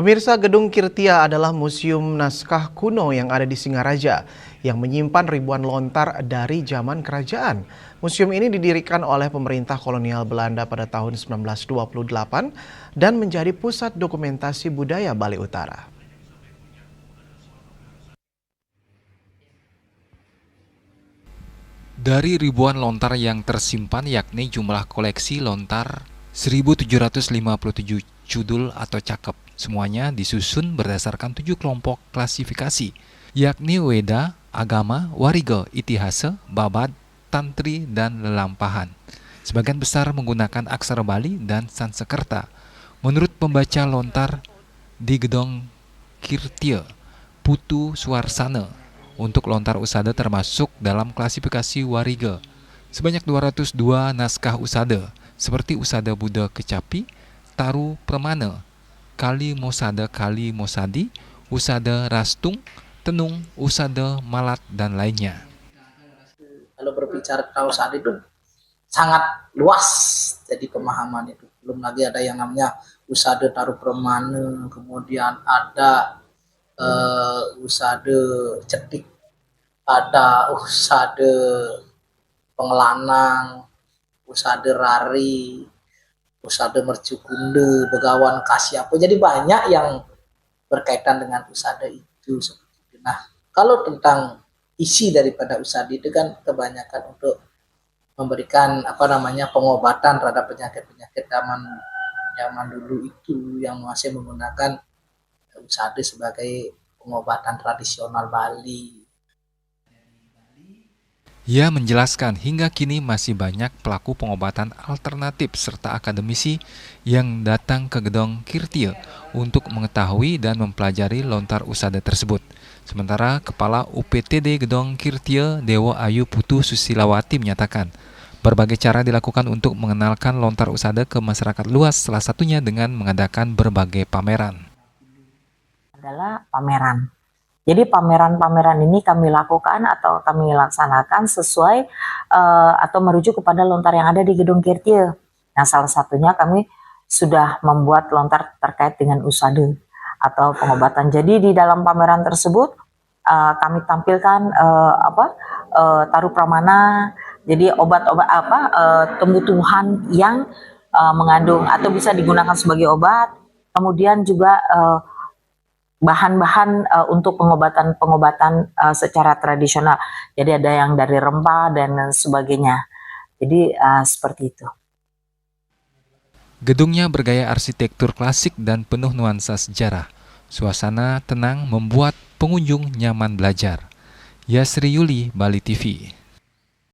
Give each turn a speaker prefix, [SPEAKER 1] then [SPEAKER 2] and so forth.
[SPEAKER 1] Pemirsa, Gedung Kirtia adalah museum naskah kuno yang ada di Singaraja yang menyimpan ribuan lontar dari zaman kerajaan. Museum ini didirikan oleh pemerintah kolonial Belanda pada tahun 1928 dan menjadi pusat dokumentasi budaya Bali Utara.
[SPEAKER 2] Dari ribuan lontar yang tersimpan, yakni jumlah koleksi lontar 1757 judul atau cakep. Semuanya disusun berdasarkan 7 kelompok klasifikasi, yakni Weda, Agama, Wariga, Itihasa, Babad, Tantri, dan Lelampahan. Sebagian besar menggunakan aksara Bali dan Sansekerta. Menurut pembaca lontar di Gedung Kirtia, Putu Suarsana, untuk lontar usada termasuk dalam klasifikasi Wariga. Sebanyak 202 naskah usada, seperti Usada Buddha Kecapi, Taru Pramana, Kali Mosada Kali Mosadi, Usada Rastung, Tenung, Usada Malat, dan lainnya.
[SPEAKER 3] Kalau berbicara tentang usada itu sangat luas, jadi pemahaman itu. Belum lagi ada yang namanya usada Taru Pramana, kemudian ada usada cetik, ada usada pengelanang, usada rari, usada mercukunde, begawan kasyapo. Jadi banyak yang berkaitan dengan usada itu seperti itu. Nah, kalau tentang isi daripada usada itu kan kebanyakan untuk memberikan pengobatan terhadap penyakit-penyakit zaman dulu itu yang masih menggunakan usada sebagai pengobatan tradisional Bali.
[SPEAKER 2] Ia menjelaskan hingga kini masih banyak pelaku pengobatan alternatif serta akademisi yang datang ke Gedung Kirtia untuk mengetahui dan mempelajari lontar usada tersebut. Sementara Kepala UPTD Gedung Kirtia, Dewa Ayu Putu Susilawati, menyatakan berbagai cara dilakukan untuk mengenalkan lontar usada ke masyarakat luas, salah satunya dengan mengadakan berbagai pameran.
[SPEAKER 4] Adalah pameran. Jadi pameran-pameran ini kami lakukan atau kami laksanakan sesuai atau merujuk kepada lontar yang ada di Gedung Kirtia. Nah, salah satunya kami sudah membuat lontar terkait dengan usada atau pengobatan. Jadi di dalam pameran tersebut kami tampilkan Taru Pramana. Jadi obat-obat tumbuh-tumbuhan yang mengandung atau bisa digunakan sebagai obat. Kemudian juga bahan-bahan untuk pengobatan secara tradisional. Jadi ada yang dari rempah dan sebagainya. Jadi seperti itu.
[SPEAKER 2] Gedungnya bergaya arsitektur klasik dan penuh nuansa sejarah. Suasana tenang membuat pengunjung nyaman belajar. Yasri Yuli, Bali TV.